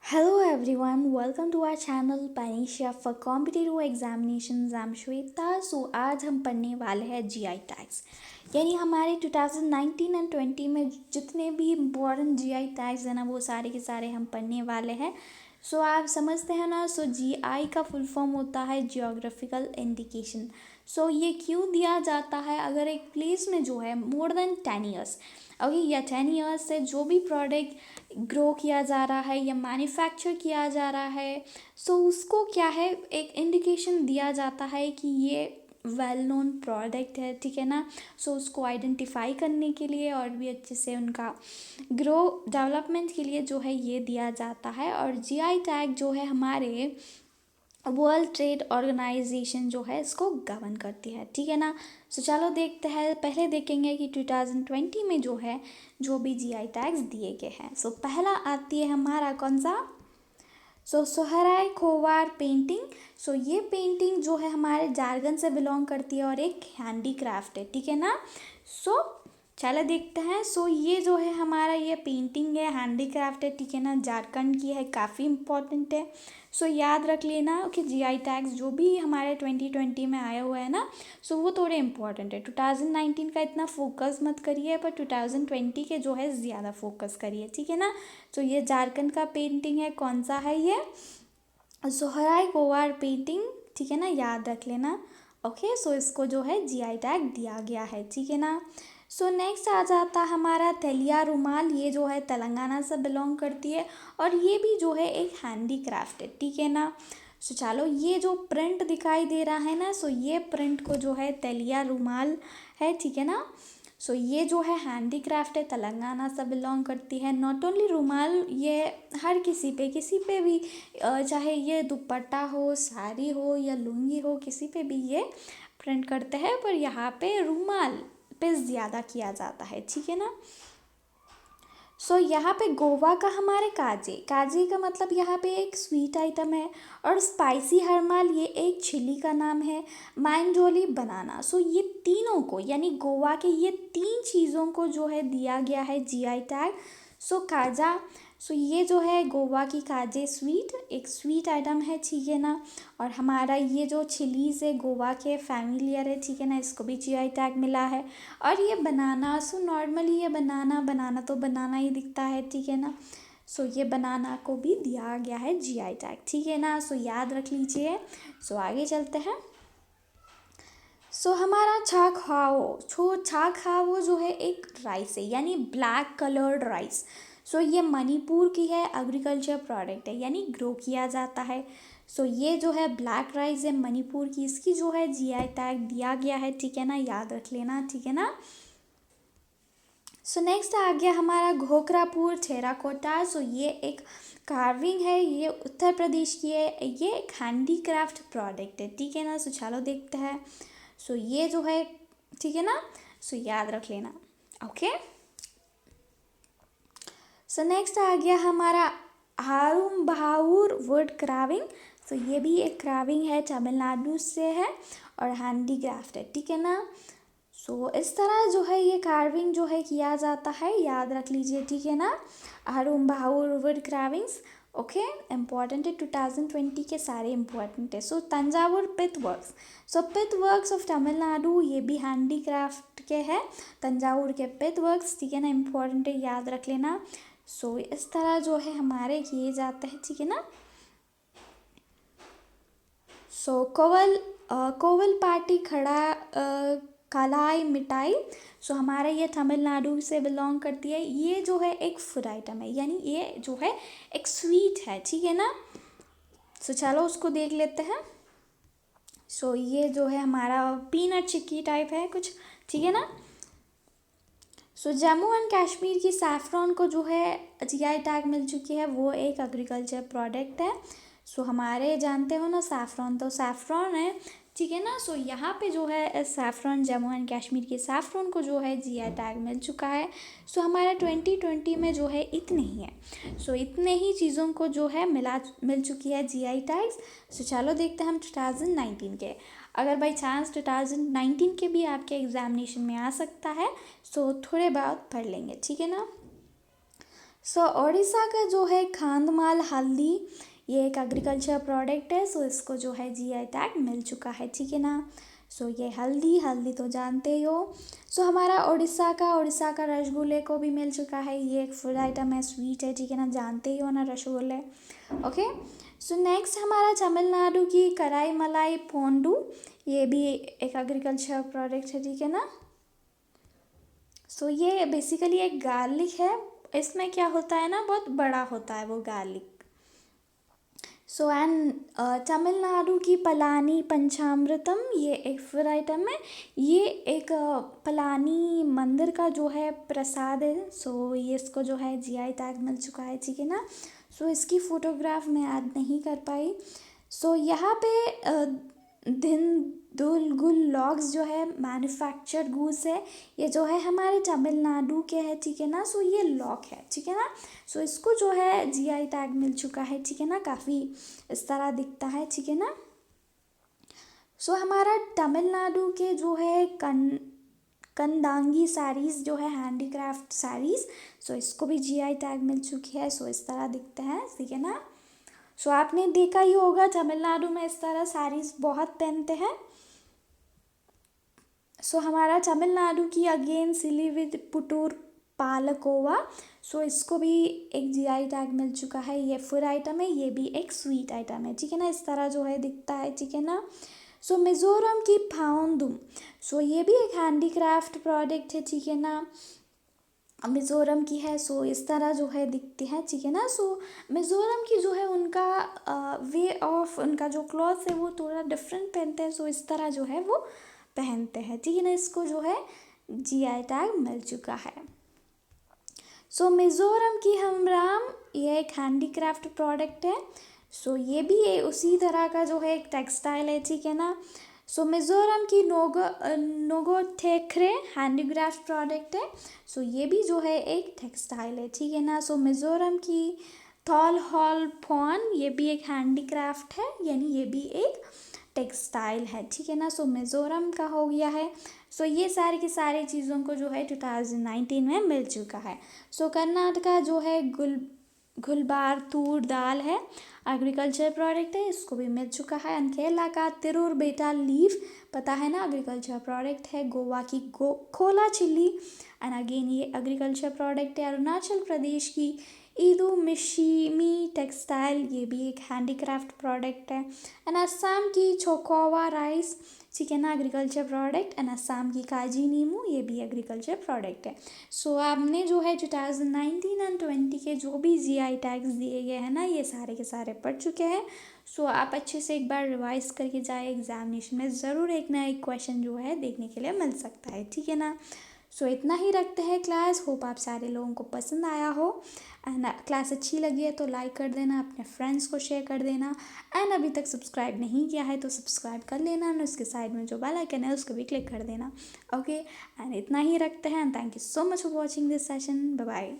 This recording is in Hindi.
Hello everyone, welcome to our channel Panisha for Competitive Examinations. I'm Shweta. आज हम पढ़ने वाले हैं जीआई टैग्स, यानी हमारे 2019 एंड 20 में जितने भी इम्पोर्टेंट जीआई टैग्स हैं ना, वो सारे के सारे हम पढ़ने वाले हैं. आप समझते हैं ना. जीआई का फुल फॉर्म होता है जियोग्राफिकल इंडिकेशन. ये क्यों दिया जाता है? अगर एक प्लेस में जो है मोर देन 10 ईयर्स, ओके, या 10 ईयर्स से जो भी प्रोडक्ट ग्रो किया जा रहा है या मैन्युफैक्चर किया जा रहा है, उसको क्या है, एक इंडिकेशन दिया जाता है कि ये वेल नोन प्रोडक्ट है, ठीक है ना. उसको आइडेंटिफाई करने के लिए और भी अच्छे से उनका ग्रो डेवलपमेंट के लिए जो है ये दिया जाता है. और जीआई टैग जो है हमारे वर्ल्ड ट्रेड ऑर्गेनाइजेशन जो है इसको गवर्न करती है, ठीक है ना. चलो देखते हैं. पहले देखेंगे कि 2020 में जो है जो भी जीआई टैग्स दिए गए हैं. पहला आती है हमारा कौन सा, सोहराय खोवार पेंटिंग. ये पेंटिंग जो है हमारे जारगन से बिलोंग करती है और एक हैंडीक्राफ्ट है, ठीक है ना. सो चलो देखते हैं. ये जो है हमारा ये पेंटिंग है, हैंडीक्राफ्ट है, ठीक है ना, झारखंड की है, काफ़ी इम्पोर्टेंट है. याद रख लेना कि जीआई टैग्स जो भी हमारे 2020 में आया हुआ है ना, वो थोड़े इम्पोर्टेंट है. 2019 का इतना फोकस मत करिए, पर 2020 के जो है ज़्यादा फोकस करिए, ठीक है ना. ये झारखंड का पेंटिंग है. कौन सा है ये? सोहराय गोवार पेंटिंग, ठीक है ना, याद रख लेना. ओके, इसको जो है जीआई टैग दिया गया है, ठीक है ना. नेक्स्ट आ जाता हमारा तेलिया रुमाल. ये जो है तेलंगाना से बिलोंग करती है और ये भी जो है एक हैंडीक्राफ्ट है, ठीक है ना. चलो ये जो प्रिंट दिखाई दे रहा है ना, ये प्रिंट को जो है तेलिया रुमाल है, ठीक है ना. ये जो है हैंडीक्राफ्ट है, तेलंगाना से बिलोंग करती है. नॉट ओनली रुमाल, ये हर किसी पे भी चाहे ये दुपट्टा हो, साड़ी हो या लुंगी हो, किसी पे भी ये प्रिंट करते हैं, पर यहाँ पे रुमाल पे ज़्यादा किया जाता है, ठीक है ना. यहाँ पे गोवा का हमारे काजे काजे का मतलब यहाँ पे एक स्वीट आइटम है. और स्पाइसी हरमाल ये एक चिली का नाम है. माइंजोली बनाना. ये तीनों को, यानी गोवा के ये तीन चीज़ों को जो है दिया गया है जीआई टैग. काजा, ये जो है गोवा की काजे स्वीट, एक स्वीट आइटम है, ठीक है ना. और हमारा ये जो चिलीज़ है गोवा के फैमिलियर है, ठीक है ना, इसको भी जीआई टैग मिला है. और ये बनाना, नॉर्मली ये बनाना तो बनाना ही दिखता है, ठीक है ना. ये बनाना को भी दिया गया है जीआई टैग, ठीक है ना. याद रख लीजिए. आगे चलते हैं. हमारा छा खाओ जो है एक राइस है, यानी ब्लैक कलर्ड राइस. ये मणिपुर की है, एग्रीकल्चर प्रोडक्ट है, यानी ग्रो किया जाता है. ये जो है ब्लैक राइस है मणिपुर की, इसकी जो है जीआई टैग दिया गया है, ठीक है ना, याद रख लेना, ठीक है ना. नेक्स्ट आ गया हमारा घोकरापुर टेराकोटा. ये एक कार्विंग है, ये उत्तर प्रदेश की है, ये एक हैंडीक्राफ्ट प्रोडक्ट है, ठीक है ना. चलो देखते हैं. ये जो है, ठीक है ना, याद रख लेना. ओके. नेक्स्ट आ गया हमारा हारूम बहाउर वुड क्राविंग. ये भी एक क्राविंग है, तमिलनाडु से है और हैंडीक्राफ्ट है, ठीक है ना. इस तरह जो है ये कार्विंग जो है किया जाता है, याद रख लीजिए, ठीक है ना. हारूम बहाउर वुड क्राविंग्स, ओके, इम्पॉर्टेंट है. 2020 के सारे इम्पॉर्टेंट है. तंजावुर पिथ वर्क्स ऑफ तमिलनाडु, ये भी हैंडीक्राफ्ट के हैं. तंजावुर के पिथ वर्क्स, ठीक है ना, इम्पॉर्टेंट है, याद रख लेना. इस तरह जो है हमारे किए जाते हैं, ठीक है ना. कोवल पार्टी खड़ा कलाई मिठाई. हमारा ये तमिलनाडु से बिलोंग करती है. ये जो है एक फूड आइटम है, यानी ये जो है एक स्वीट है, ठीक है ना. चलो उसको देख लेते हैं. ये जो है हमारा पीनट चिक्की टाइप है कुछ, ठीक है ना. जम्मू एंड कश्मीर की सैफरॉन को जो है जीआई टैग मिल चुकी है, वो एक एग्रीकल्चर प्रोडक्ट है. हमारे जानते हो ना सैफरॉन, तो सैफरॉन है, ठीक है ना. यहाँ पे जो है सैफरॉन, जम्मू एंड कश्मीर की सैफरॉन को जो है जीआई टैग मिल चुका है. हमारा 2020 में जो है इतने ही है. इतने ही चीज़ों को जो है मिल चुकी है जीआई टैग्स. चलो देखते हैं हम 2019 के. अगर बाई चांस 2019 के भी आपके एग्जामिनेशन में आ सकता है, थोड़े बहुत पढ़ लेंगे, ठीक है ना. सो उड़ीसा का जो है खांडमाल हल्दी, ये एक एग्रीकल्चर प्रोडक्ट है। सो इसको जो है जीआई टैग मिल चुका है, ठीक है ना। सो ये हल्दी हल्दी तो जानते ही हो। सो हमारा उड़ीसा का रसगुल्ले को भी मिल चुका है। ये एक फूड आइटम है, स्वीट है, ठीक है ना, जानते ही हो ना रसगुल्ले। ओके। सो नेक्स्ट हमारा तमिलनाडु की कढ़ाई मलाई पोंडू, ये भी एक एग्रीकल्चर प्रोडक्ट है, ठीक है ना। सो ये बेसिकली एक गार्लिक है। इसमें क्या होता है ना, बहुत बड़ा होता है वो गार्लिक। सो एंड तमिलनाडु की पलानी पंचामृतम, ये एक फूड आइटम है। ये एक पलानी मंदिर का जो है प्रसाद है। सो ये इसको जो है जीआई टैग मिल चुका है, ठीक है ना। सो इसकी फ़ोटोग्राफ मैं ऐड नहीं कर पाई। सो यहाँ पे गुल लॉग्स जो है मैन्युफैक्चर्ड गूड्स है। ये जो है हमारे तमिलनाडु के है, ठीक है ना। सो ये लॉक है, ठीक है ना। सो इसको जो है जीआई टैग मिल चुका है, ठीक है ना। काफ़ी इस तरह दिखता है, ठीक है ना। सो हमारा तमिलनाडु के जो है कंदांगी साड़ीज़ जो है हैंडीक्राफ्ट साड़ीज़, सो इसको भी जीआई टैग मिल चुकी है। सो इस तरह दिखते हैं, ठीक है ना। सो आपने देखा ही होगा तमिलनाडु में इस तरह साड़ीज़ बहुत पहनते हैं। सो हमारा तमिलनाडु की अगेन सिली विद पुटूर पालकोवा, सो इसको भी एक जीआई टैग मिल चुका है। ये फूड आइटम है, ये भी एक स्वीट आइटम है, ठीक है ना। इस तरह जो है दिखता है, ठीक है ना। सो मिज़ोरम की फाउंदुम, सो ये भी एक हैंडीक्राफ्ट प्रोडक्ट है, ठीक है ना। मिज़ोरम की है। सो इस तरह जो है दिखती है, ठीक है ना। सो मिज़ोरम की जो है उनका वे ऑफ, उनका जो क्लॉथ है वो थोड़ा डिफरेंट पहनते हैं। सो इस तरह जो है वो पहनते हैं, ठीक है ना। इसको जो है जीआई टैग मिल चुका है। सो मिज़ोरम की हमराम, ये एक हैंडीक्राफ्ट प्रोडक्ट है। सो ये भी उसी तरह का जो है एक टेक्सटाइल है, ठीक है ना। सो मिज़ोरम की नोगोथेक्रे हैंडीक्राफ्ट प्रोडक्ट है। सो ये भी जो है एक टेक्सटाइल है, ठीक है ना। सो मिज़ोरम की थॉल हॉल फॉन, ये भी एक हैंडीक्राफ्ट है, यानी ये भी एक टेक्सटाइल है, ठीक है ना। सो मिज़ोरम का हो गया है। सो ये सारी की सारी चीज़ों को जो है 2019 में मिल चुका है। सो कर्नाटका जो है गुलबार तूर दाल है, एग्रीकल्चर प्रोडक्ट है, इसको भी मिल चुका है। एंड केरला का तिरुर बेटा लीफ, पता है ना, एग्रीकल्चर प्रोडक्ट है। गोवा की खोला चिल्ली, एंड अगेन ये एग्रीकल्चर प्रोडक्ट है। अरुणाचल प्रदेश की ईदू मिशीमी टेक्सटाइल, ये भी एक हैंडीक्राफ्ट प्रोडक्ट है। एंड असम की छोकोवा राइस, ठीक है ना, एग्रीकल्चर प्रोडक्ट। एंड असम की काजी नीमू, ये भी एग्रीकल्चर प्रोडक्ट है। सो आपने जो है 2019 एंड 20 के जो भी जीआई टैग्स दिए गए हैं ना, ये सारे के सारे पढ़ चुके हैं। सो आप अच्छे से एक बार रिवाइज करके जाए, एग्जामिनेशन में ज़रूर एक ना एक क्वेश्चन जो है देखने के लिए मिल सकता है, ठीक है ना। सो इतना ही रखते हैं क्लास। होप आप सारे लोगों को पसंद आया हो। एंड क्लास अच्छी लगी है तो लाइक कर देना, अपने फ्रेंड्स को शेयर कर देना। एंड अभी तक सब्सक्राइब नहीं किया है तो सब्सक्राइब कर लेना, और उसके साइड में जो बेल आइकन है उसको भी क्लिक कर देना। ओके, एंड इतना ही रखते हैं। Thank you so much for watching this session. Bye bye.